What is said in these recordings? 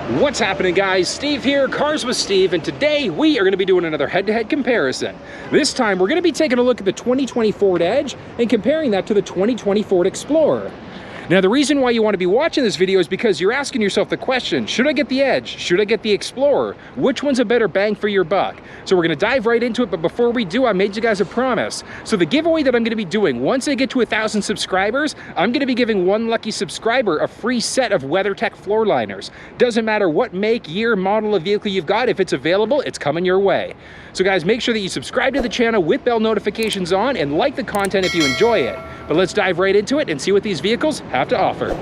What's happening, guys? Steve here, Cars with Steve, and today we are going to be doing another head-to-head comparison. This time we're going to be taking a look at the 2020 Ford Edge and comparing that to the 2020 Ford Explorer. Now, the reason why you want to be watching this video is because you're asking yourself the question, should I get the Edge? Should I get the Explorer? Which one's a better bang for your buck? So we're going to dive right into it, but before we do, I made you guys a promise. So the giveaway that I'm going to be doing, once I get to 1,000 subscribers, I'm going to be giving one lucky subscriber a free set of WeatherTech floor liners. Doesn't matter what make, year, model of vehicle you've got, if it's available, it's coming your way. So guys, make sure that you subscribe to the channel with bell notifications on and like the content if you enjoy it. But let's dive right into it and see what these vehicles have to offer.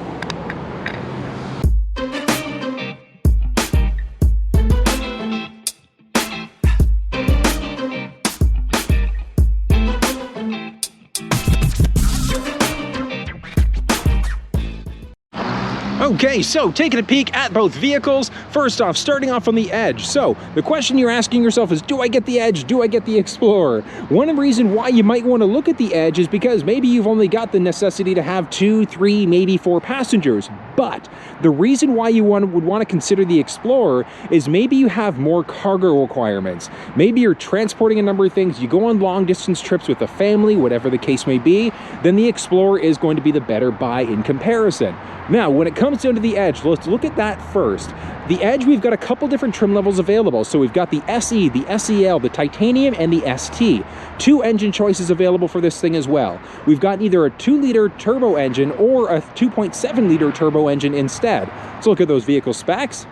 Okay, so taking a peek at both vehicles. First off, starting off on the Edge. So the question you're asking yourself is, do I get the Edge? Do I get the Explorer? One reason why you might want to look at the Edge is because maybe you've only got the necessity to have 2, 3, maybe 4 passengers. But the reason why you would want to consider the Explorer is maybe you have more cargo requirements. Maybe you're transporting a number of things. You go on long distance trips with a family, whatever the case may be, then the Explorer is going to be the better buy in comparison. Now, when it comes down to the Edge, let's look at that first. The Edge, we've got a couple different trim levels available. So we've got the SE, the SEL, the Titanium, and the ST. 2 engine choices available for this thing as well. We've got either a 2-liter turbo engine or a 2.7-liter turbo engine instead. Let's look at those vehicle specs.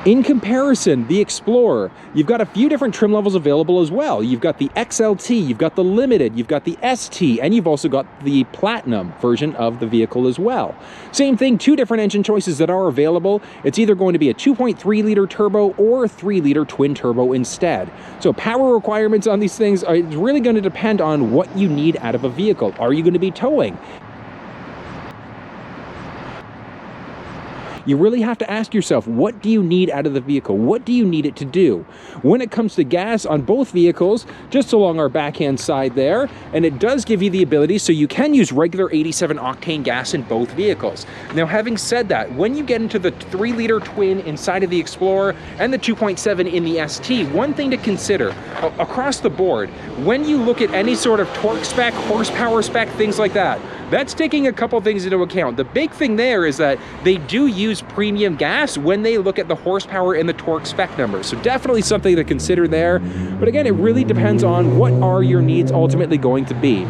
In comparison, the Explorer, you've got a few different trim levels available as well. You've got the XLT, you've got the Limited, you've got the ST, and you've also got the Platinum version of the vehicle as well. Same thing, 2 different engine choices that are available. It's either going to be a 2.3-liter turbo or a 3-liter twin turbo instead. So power requirements on these things are really going to depend on what you need out of a vehicle. Are you going to be towing? You really have to ask yourself, what do you need out of the vehicle? What do you need it to do? When it comes to gas on both vehicles, just along our backhand side there, and it does give you the ability, so you can use regular 87 octane gas in both vehicles. Now, having said that, when you get into the 3-liter twin inside of the Explorer and the 2.7 in the ST, one thing to consider across the board, when you look at any sort of torque spec, horsepower spec, things like that, that's taking a couple things into account. The big thing there is that they do use premium gas when they look at the horsepower and the torque spec numbers. So definitely something to consider there. But again, it really depends on what are your needs ultimately going to be.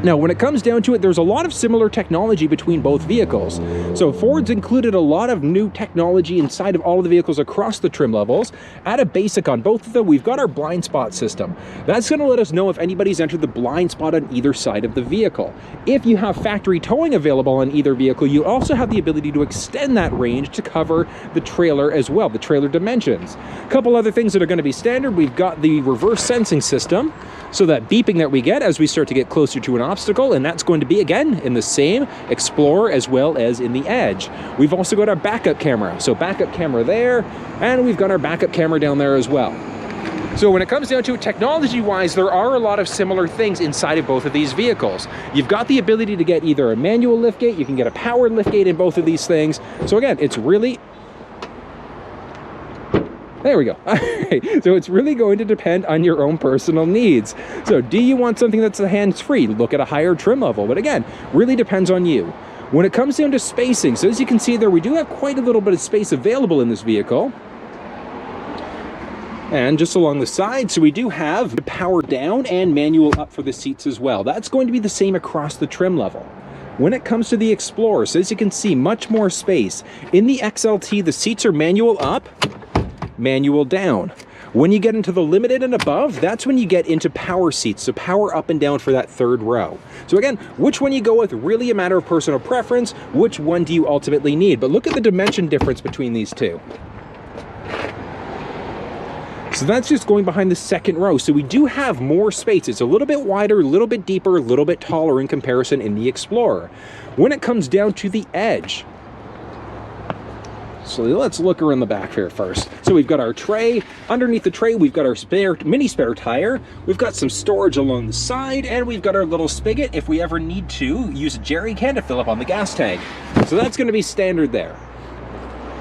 Now, when it comes down to it, there's a lot of similar technology between both vehicles. So Ford's included a lot of new technology inside of all of the vehicles across the trim levels. At a basic on both of them, we've got our blind spot system. That's going to let us know if anybody's entered the blind spot on either side of the vehicle. If you have factory towing available on either vehicle, you also have the ability to extend that range to cover the trailer as well, the trailer dimensions. A couple other things that are going to be standard, we've got the reverse sensing system. So that beeping that we get as we start to get closer to an obstacle, and that's going to be, again, in the same Explorer as well as in the Edge. We've also got our backup camera. So backup camera there, and we've got our backup camera down there as well. So when it comes down to it, technology-wise, there are a lot of similar things inside of both of these vehicles. You've got the ability to get either a manual liftgate, you can get a powered liftgate in both of these things. So again, it's really... There we go. All right. So it's really going to depend on your own personal needs. So do you want something that's hands-free? Look at a higher trim level. But again, really depends on you. When it comes down to spacing, so as you can see there, we do have quite a little bit of space available in this vehicle. And just along the side, so we do have the power down and manual up for the seats as well. That's going to be the same across the trim level. When it comes to the Explorer, so as you can see, much more space. In the XLT, the seats are manual up, manual down. When you get into the Limited and above, that's when you get into power seats, so power up and down for that 3rd row. So again, which one you go with, really a matter of personal preference. Which one do you ultimately need? But look at the dimension difference between these two. So that's just going behind the 2nd row. So we do have more space. It's a little bit wider, a little bit deeper, a little bit taller in comparison in the Explorer. When it comes down to the Edge, so let's look around the back here first. So we've got our tray. Underneath the tray, we've got our mini spare tire. We've got some storage along the side, and we've got our little spigot if we ever need to use a jerry can to fill up on the gas tank. So that's going to be standard there.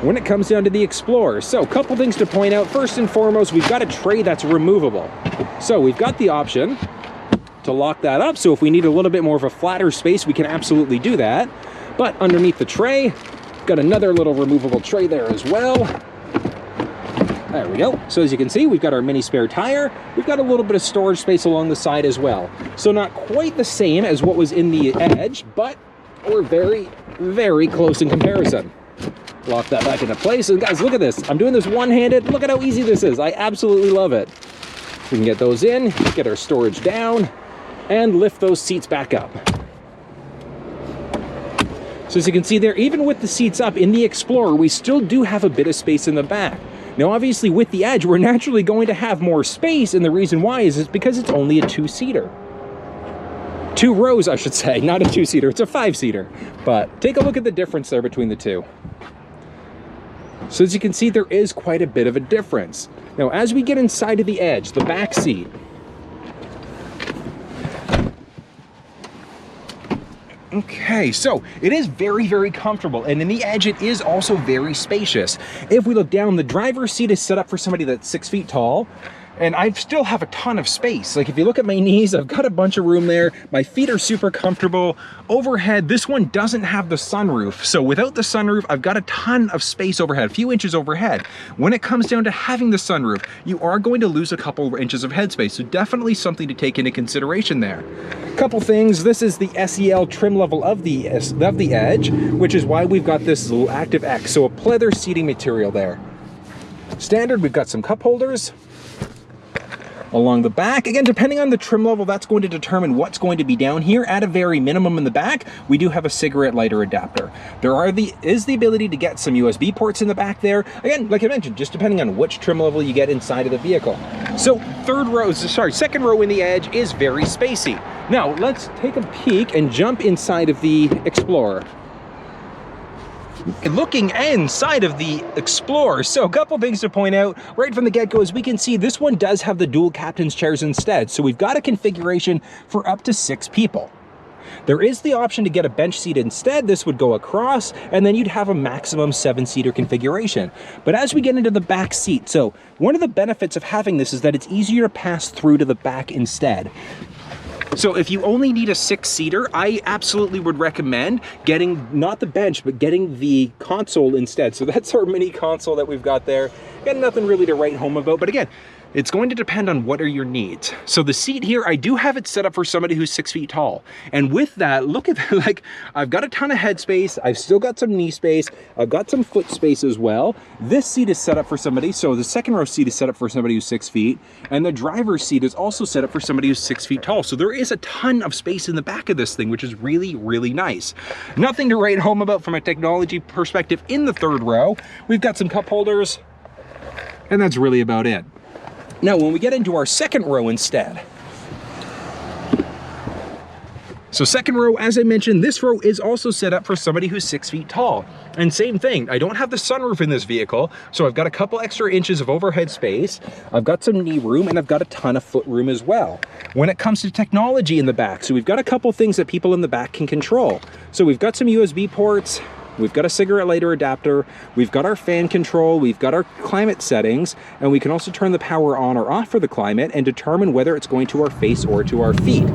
when it comes down to the Explorer. So a couple things to point out. First and foremost, we've got a tray that's removable. So we've got the option to lock that up. So if we need a little bit more of a flatter space, we can absolutely do that. But underneath the tray, got another little removable tray there as well. There we go. So as you can see, we've got our mini spare tire. We've got a little bit of storage space along the side as well. So not quite the same as what was in the Edge, but we're very, very close in comparison. Lock that back into place. And guys, look at this. I'm doing this one-handed. Look at how easy this is. I absolutely love it. We can get those in, get our storage down, and lift those seats back up. So as you can see there, even with the seats up in the Explorer, we still do have a bit of space in the back. Now, obviously, with the Edge, we're naturally going to have more space, and the reason why is because it's only a two-seater. 2 rows, I should say, not a 2-seater, it's a 5-seater. But take a look at the difference there between the two. So as you can see, there is quite a bit of a difference. Now, as we get inside of the Edge, the back seat, okay, so it is very, very comfortable, and in the Edge, it is also very spacious. If we look down, the driver's seat is set up for somebody that's 6 feet tall, and I still have a ton of space. Like if you look at my knees, I've got a bunch of room there. My feet are super comfortable. Overhead, this one doesn't have the sunroof. So without the sunroof, I've got a ton of space overhead, a few inches overhead. When it comes down to having the sunroof, you are going to lose a couple of inches of headspace. So definitely something to take into consideration there. Couple things, this is the SEL trim level of the Edge, which is why we've got this little Active X. So a pleather seating material there. Standard, we've got some cup holders along the back. Again, depending on the trim level, that's going to determine what's going to be down here. At a very minimum in the back, we do have a cigarette lighter adapter. There is the ability to get some USB ports in the back there. Again, like I mentioned, just depending on which trim level you get inside of the vehicle. So second row in the Edge is very spacey. Now, let's take a peek and jump inside of the Explorer. Looking inside of the Explorer, so a couple things to point out right from the get-go is we can see this one does have the dual captain's chairs instead, so we've got a configuration for up to 6 people. There is the option to get a bench seat instead. This would go across, and then you'd have a maximum 7-seater configuration. But as we get into the back seat, so one of the benefits of having this is that it's easier to pass through to the back instead. So if you only need a 6-seater, I absolutely would recommend getting, not the bench, but getting the console instead. So that's our mini console that we've got there. Got nothing really to write home about, but again, it's going to depend on what are your needs. So the seat here, I do have it set up for somebody who's 6 feet tall. And with that, look at that, like I've got a ton of head space. I've still got some knee space. I've got some foot space as well. This seat is set up for somebody. So the second row seat is set up for somebody who's 6 feet. And the driver's seat is also set up for somebody who's 6 feet tall. So there is a ton of space in the back of this thing, which is really, really nice. Nothing to write home about from a technology perspective in the third row. We've got some cup holders, and that's really about it. Now, when we get into our second row instead, so second row, as I mentioned, this row is also set up for somebody who's 6 feet tall. And same thing, I don't have the sunroof in this vehicle, so I've got a couple extra inches of overhead space, I've got some knee room, and I've got a ton of foot room as well. When it comes to technology in the back, so we've got a couple things that people in the back can control. So we've got some USB ports, we've got a cigarette lighter adapter, we've got our fan control, we've got our climate settings, and we can also turn the power on or off for the climate and determine whether it's going to our face or to our feet.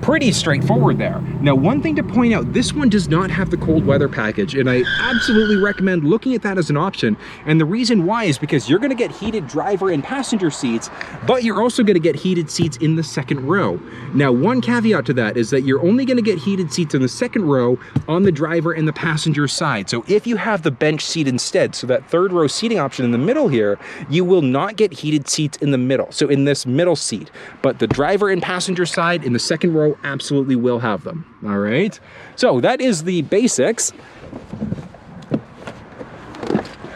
Pretty straightforward there. Now, one thing to point out, this one does not have the cold weather package, and I absolutely recommend looking at that as an option. And the reason why is because you're gonna get heated driver and passenger seats, but you're also gonna get heated seats in the second row. Now, one caveat to that is that you're only gonna get heated seats in the second row on the driver and the passenger side. So if you have the bench seat instead, so that third row seating option in the middle here, you will not get heated seats in the middle. So in this middle seat, but the driver and passenger side in the second row absolutely will have them. All right, so that is the basics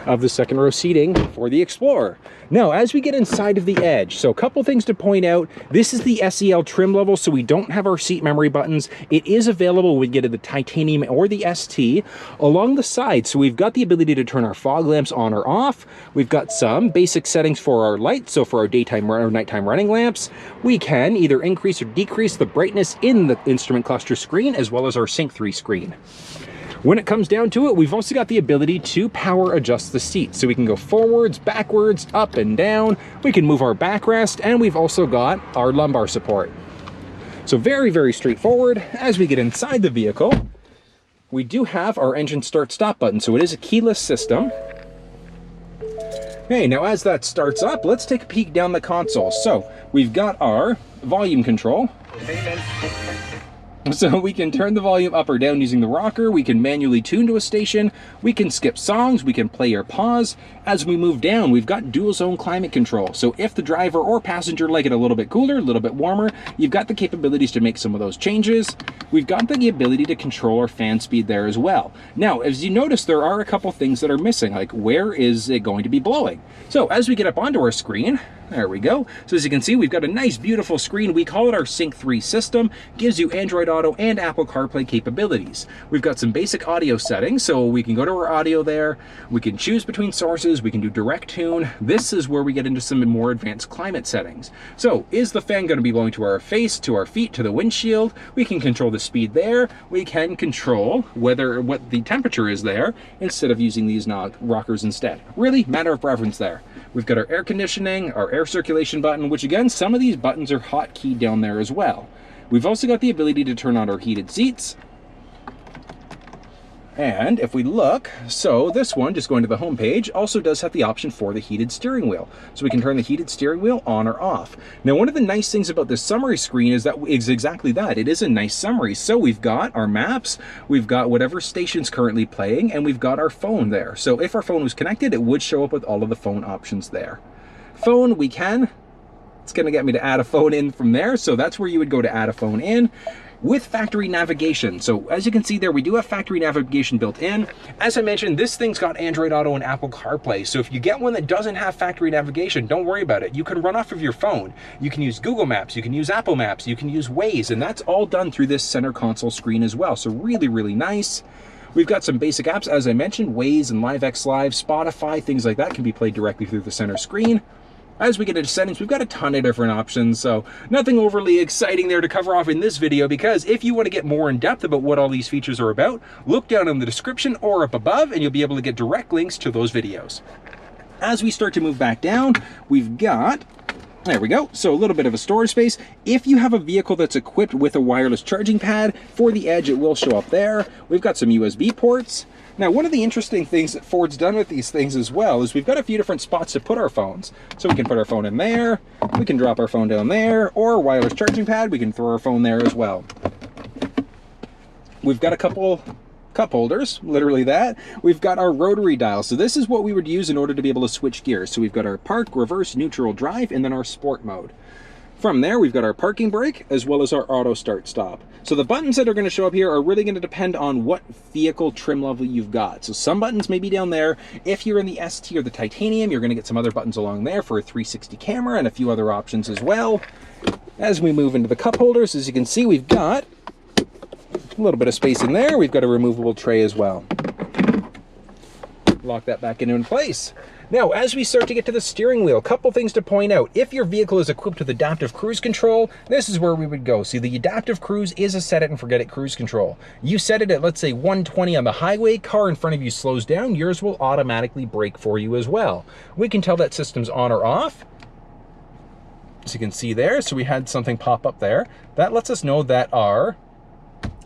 of the second row seating for the Explorer. Now, as we get inside of the Edge, so a couple things to point out. This is the SEL trim level, so we don't have our seat memory buttons. It is available when we get to the titanium or the ST. Along the side, so we've got the ability to turn our fog lamps on or off. We've got some basic settings for our lights, so for our daytime or nighttime running lamps. We can either increase or decrease the brightness in the instrument cluster screen, as well as our Sync 3 screen. When it comes down to it, we've also got the ability to power adjust the seat. So we can go forwards, backwards, up and down. We can move our backrest, and we've also got our lumbar support. So very, very straightforward. As we get inside the vehicle, we do have our engine start-stop button. So it is a keyless system. Okay, now as that starts up, let's take a peek down the console. So we've got our volume control. So we can turn the volume up or down using the rocker, we can manually tune to a station, we can skip songs, we can play or pause. As we move down, we've got dual zone climate control. So if the driver or passenger like it a little bit cooler, a little bit warmer, you've got the capabilities to make some of those changes. We've got the ability to control our fan speed there as well. Now, as you notice, there are a couple things that are missing, like where is it going to be blowing? So as we get up onto our screen, there we go. So as you can see, we've got a nice, beautiful screen. We call it our Sync 3 system. Gives you Android Auto and Apple CarPlay capabilities. We've got some basic audio settings, so we can go to our audio there. We can choose between sources. We can do direct tune. This is where we get into some more advanced climate settings. So is the fan going to be blowing to our face, to our feet, to the windshield? We can control the speed there. We can control what the temperature is there instead of using these rockers instead. Really, matter of preference there. We've got our air conditioning, our air circulation button, which again, some of these buttons are hotkeyed down there as well. We've also got the ability to turn on our heated seats. And if we look, so this one, just going to the home page, also does have the option for the heated steering wheel. So we can turn the heated steering wheel on or off. Now, one of the nice things about this summary screen is that it's exactly that. It is a nice summary. So we've got our maps, we've got whatever station's currently playing, and we've got our phone there. So if our phone was connected, it would show up with all of the phone options there. Phone, it's going to get me to add a phone in from there. So that's where you would go to add a phone in. With factory navigation. So as you can see there, we do have factory navigation built in. As I mentioned, this thing's got Android Auto and Apple CarPlay. So if you get one that doesn't have factory navigation, don't worry about it. You can run off of your phone. You can use Google Maps, you can use Apple Maps, you can use Waze, and that's all done through this center console screen as well. So really, really nice. We've got some basic apps, as I mentioned, Waze and LiveX Live, Spotify, things like that can be played directly through the center screen. As we get into settings, we've got a ton of different options, so nothing overly exciting there to cover off in this video, because if you want to get more in depth about what all these features are about, look down in the description or up above and you'll be able to get direct links to those videos. As we start to move back down, we've got, there we go, so a little bit of a storage space. If you have a vehicle that's equipped with a wireless charging pad, for the Edge it will show up there. We've got some USB ports. Now, one of the interesting things that Ford's done with these things as well is we've got a few different spots to put our phones. So we can put our phone in there, we can drop our phone down there, or a wireless charging pad, we can throw our phone there as well. We've got a couple cup holders, literally that. We've got our rotary dial. So this is what we would use in order to be able to switch gears. So we've got our park, reverse, neutral, drive, and then our sport mode. From there, we've got our parking brake as well as our auto start stop. So the buttons that are going to show up here are really going to depend on what vehicle trim level you've got. So some buttons may be down there. If you're in the ST or the titanium, you're going to get some other buttons along there for a 360 camera and a few other options as well. As we move into the cup holders, as you can see, we've got a little bit of space in there. We've got a removable tray as well. Lock that back into place. Now, as we start to get to the steering wheel, a couple things to point out. If your vehicle is equipped with adaptive cruise control, this is where we would go. See, the adaptive cruise is a set it and forget it cruise control. You set it at, let's say, 120 on the highway, car in front of you slows down, yours will automatically brake for you as well. We can tell that system's on or off. As you can see there, so we had something pop up there. That lets us know that our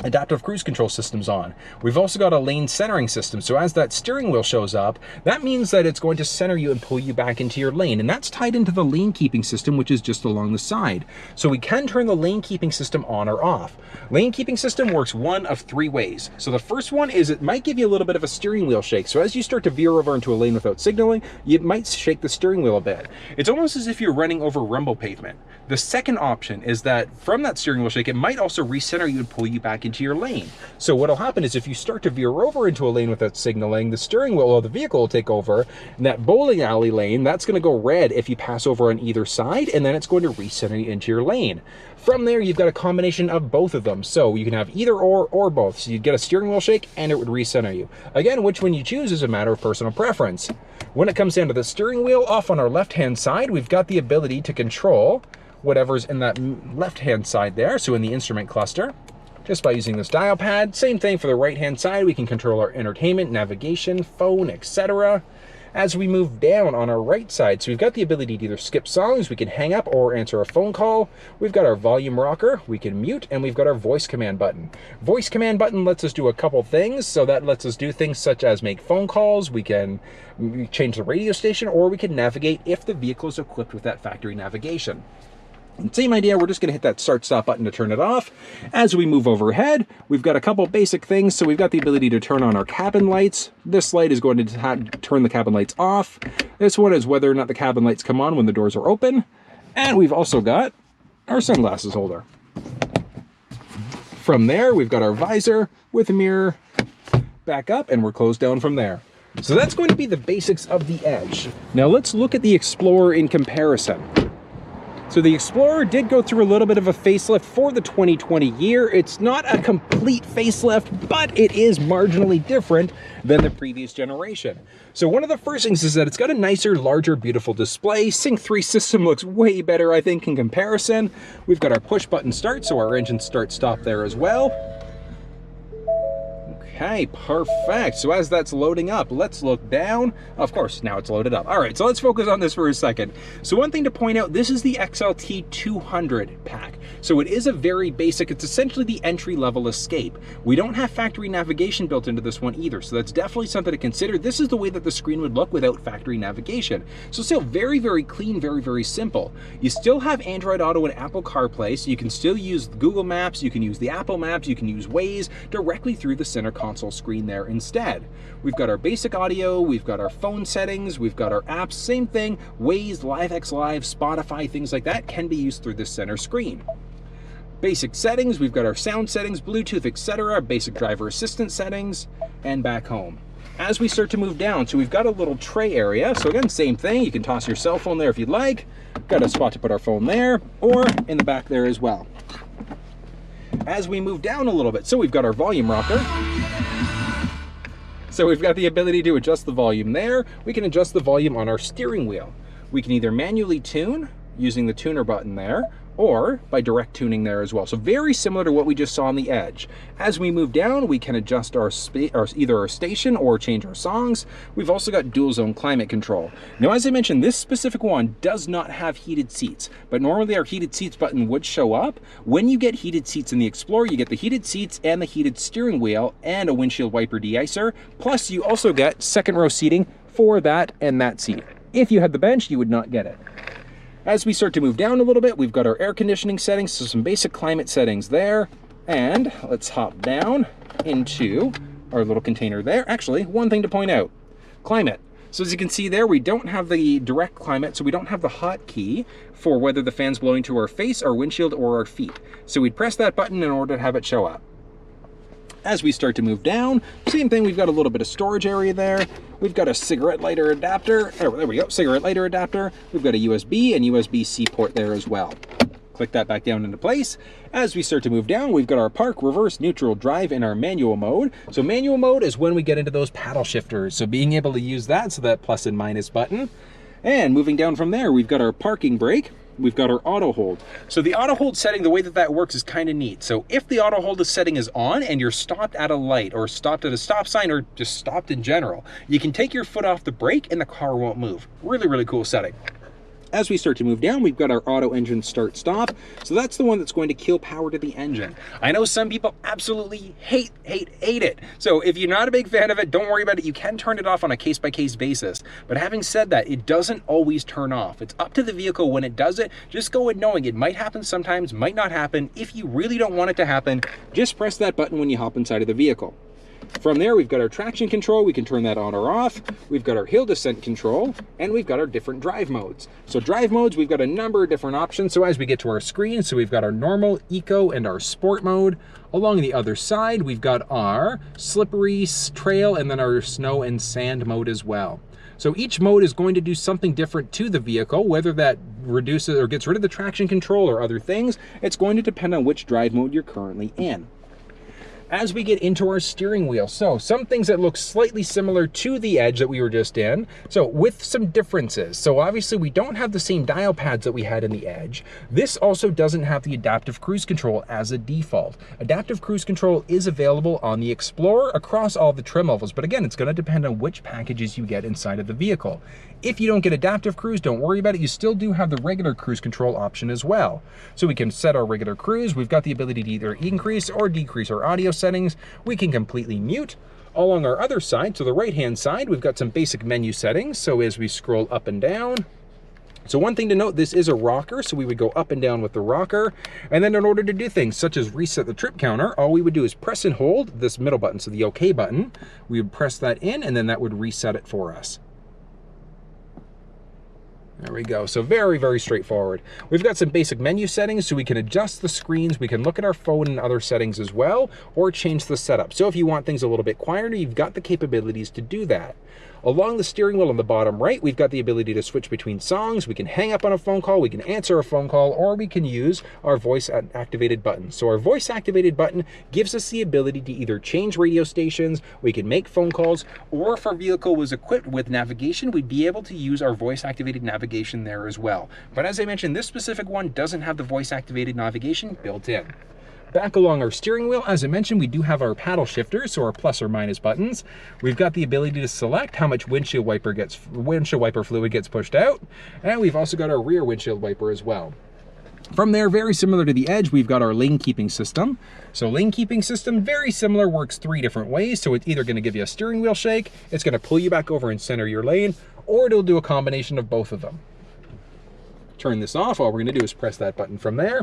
adaptive cruise control system's on. We've also got a lane centering system. So as that steering wheel shows up, that means that it's going to center you and pull you back into your lane. And that's tied into the lane keeping system, which is just along the side. So we can turn the lane keeping system on or off. Lane keeping system works one of three ways. So the first one is it might give you a little bit of a steering wheel shake. So as you start to veer over into a lane without signaling, you might shake the steering wheel a bit. It's almost as if you're running over rumble pavement. The second option is that from that steering wheel shake, it might also recenter you and pull you back into your lane. So what'll happen is if you start to veer over into a lane without signaling, the steering wheel of the vehicle will take over, and that bowling alley lane, that's going to go red if you pass over on either side, and then it's going to recenter you into your lane. From there, you've got a combination of both of them. So you can have either or both. So you'd get a steering wheel shake and it would recenter you. Again, which one you choose is a matter of personal preference. When it comes down to the steering wheel, off on our left-hand side, we've got the ability to control whatever's in that left-hand side there, so in the instrument cluster. just by using this dial pad. Same thing for the right-hand side. We can control our entertainment, navigation, phone, etc. As we move down on our right side, so we've got the ability to either skip songs, we can hang up or answer a phone call. We've got our volume rocker, we can mute, and we've got our voice command button. Voice command button lets us do a couple things. So that lets us do things such as make phone calls, we can change the radio station, or we can navigate if the vehicle is equipped with that factory navigation. And same idea, we're just going to hit that start-stop button to turn it off. As we move overhead, we've got a couple basic things. So we've got the ability to turn on our cabin lights. This light is going to turn the cabin lights off. This one is whether or not the cabin lights come on when the doors are open. And we've also got our sunglasses holder. From there, we've got our visor with a mirror back up, and we're closed down from there. So that's going to be the basics of the Edge. Now let's look at the Explorer in comparison. So the Explorer did go through a little bit of a facelift for the 2020 year. It's not a complete facelift, but it is marginally different than the previous generation. So one of the first things is that it's got a nicer, larger, beautiful display. Sync 3 system looks way better, I think, in comparison. We've got our push button start, so our engine start-stop there as well. Okay, perfect. So as that's loading up, let's look down. Of course, now it's loaded up. All right, so let's focus on this for a second. So one thing to point out, this is the XLT 200 pack. So it is a very basic, it's essentially the entry-level Escape. We don't have factory navigation built into this one either, so that's definitely something to consider. This is the way that the screen would look without factory navigation. So still very, very clean, very, very simple. You still have Android Auto and Apple CarPlay, so you can still use Google Maps, you can use the Apple Maps, you can use Waze directly through the center console screen there instead. We've got our basic audio, we've got our phone settings, we've got our apps, same thing, Waze, LiveX Live, Spotify, things like that can be used through this center screen. Basic settings, we've got our sound settings, Bluetooth, etc., basic driver assistance settings, and back home. As we start to move down, so we've got a little tray area, so again, same thing, you can toss your cell phone there if you'd like, got a spot to put our phone there, or in the back there as well. As we move down a little bit, so we've got our volume rocker. So we've got the ability to adjust the volume there. We can adjust the volume on our steering wheel. We can either manually tune using the tuner button there, or by direct tuning there as well. So very similar to what we just saw on the Edge. As we move down, we can adjust either our station or change our songs. We've also got dual zone climate control. Now, as I mentioned, this specific one does not have heated seats, but normally our heated seats button would show up. When you get heated seats in the Explorer, you get the heated seats and the heated steering wheel and a windshield wiper deicer. Plus, you also get second row seating for that and that seat. If you had the bench, you would not get it. As we start to move down a little bit, we've got our air conditioning settings, so some basic climate settings there. And let's hop down into our little container there. Actually, one thing to point out, climate. So as you can see there, we don't have the direct climate, so we don't have the hotkey for whether the fan's blowing to our face, our windshield, or our feet. So we'd press that button in order to have it show up. As we start to move down, same thing, we've got a little bit of storage area there. We've got a cigarette lighter adapter. Oh, there we go, cigarette lighter adapter. We've got a USB and USB-C port there as well. Click that back down into place. As we start to move down, we've got our park, reverse, neutral, drive, and our manual mode. So manual mode is when we get into those paddle shifters. So being able to use that, so that plus and minus button. And moving down from there, we've got our parking brake. We've got our auto hold. So the auto hold setting, the way that that works is kind of neat. So if the auto hold setting is on and you're stopped at a light or stopped at a stop sign or just stopped in general, you can take your foot off the brake and the car won't move. Really, really cool setting. As we start to move down, we've got our auto engine start stop. So that's the one that's going to kill power to the engine. I know some people absolutely hate it. So if you're not a big fan of it, don't worry about it. You can turn it off on a case-by-case basis. But having said that, it doesn't always turn off. It's up to the vehicle when it does it. Just go in knowing it might happen sometimes, might not happen. If you really don't want it to happen, just press that button when you hop inside of the vehicle. From there, we've got our traction control. We can turn that on or off. We've got our hill descent control, and we've got our different drive modes. So drive modes, we've got a number of different options. So as we get to our screen, so we've got our normal, eco, and our sport mode. Along the other side, we've got our slippery trail, and then our snow and sand mode as well. So each mode is going to do something different to the vehicle, whether that reduces or gets rid of the traction control or other things. It's going to depend on which drive mode you're currently in. as we get into our steering wheel. So some things that look slightly similar to the Edge that we were just in, so with some differences. So obviously we don't have the same dial pads that we had in the Edge. This also doesn't have the adaptive cruise control as a default. Adaptive cruise control is available on the Explorer across all the trim levels, but again, it's going to depend on which packages you get inside of the vehicle. If you don't get adaptive cruise, don't worry about it. You still do have the regular cruise control option as well. So we can set our regular cruise. We've got the ability to either increase or decrease our audio settings. We can completely mute. Along our other side, so the right-hand side, we've got some basic menu settings. So as we scroll up and down, so one thing to note, this is a rocker, so we would go up and down with the rocker. And then in order to do things such as reset the trip counter, all we would do is press and hold this middle button, so the OK button. We would press that in, and then that would reset it for us. There we go. So very, very straightforward. We've got some basic menu settings, so we can adjust the screens. We can look at our phone and other settings as well, or change the setup. So if you want things a little bit quieter, you've got the capabilities to do that. Along the steering wheel on the bottom right, we've got the ability to switch between songs. We can hang up on a phone call, we can answer a phone call, or we can use our voice activated button. So our voice activated button gives us the ability to either change radio stations, we can make phone calls, or if our vehicle was equipped with navigation, we'd be able to use our voice activated navigation there as well. But as I mentioned, this specific one doesn't have the voice activated navigation built in. Back along our steering wheel, as I mentioned, we do have our paddle shifters, so our plus or minus buttons. We've got the ability to select how much windshield wiper fluid gets pushed out, and we've also got our rear windshield wiper as well. From there, very similar to the Edge, we've got our lane keeping system. So lane keeping system, very similar, works 3 different ways. So it's either going to give you a steering wheel shake, it's going to pull you back over and center your lane, or it'll do a combination of both of them. Turn this off, all we're going to do is press that button from there,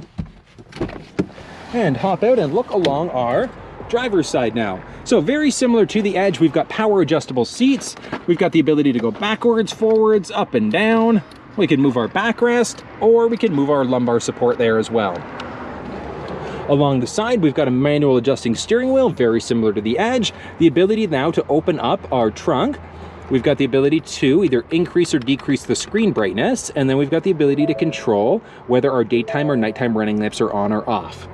and hop out and look along our driver's side now. So very similar to the Edge, we've got power adjustable seats. We've got the ability to go backwards, forwards, up and down. We can move our backrest, or we can move our lumbar support there as well. Along the side, we've got a manual adjusting steering wheel, very similar to the Edge. The ability now to open up our trunk. We've got the ability to either increase or decrease the screen brightness, and then we've got the ability to control whether our daytime or nighttime running lights are on or off.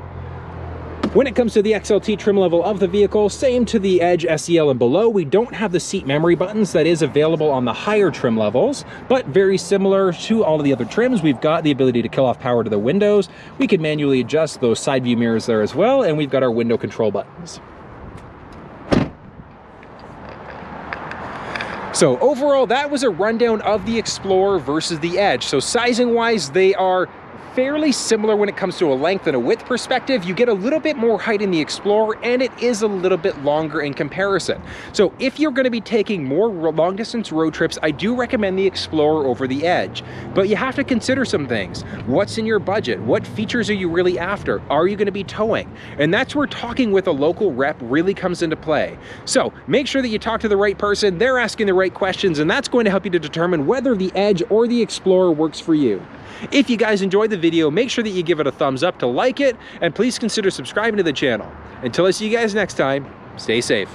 When it comes to the XLT trim level of the vehicle, same to the Edge SEL and below, we don't have the seat memory buttons that is available on the higher trim levels, but very similar to all of the other trims, we've got the ability to kill off power to the windows. We can manually adjust those side view mirrors there as well, and we've got our window control buttons. So overall, that was a rundown of the Explorer versus the Edge. So sizing wise, they are fairly similar when it comes to a length and a width perspective. You get a little bit more height in the Explorer, and it is a little bit longer in comparison. So if you're going to be taking more long distance road trips, I do recommend the Explorer over the Edge. But you have to consider some things. What's in your budget? What features are you really after? Are you going to be towing? And that's where talking with a local rep really comes into play. So make sure that you talk to the right person, they're asking the right questions, and that's going to help you to determine whether the Edge or the Explorer works for you. If you guys enjoyed the video, make sure that you give it a thumbs up to like it, and please consider subscribing to the channel. Until I see you guys next time, stay safe.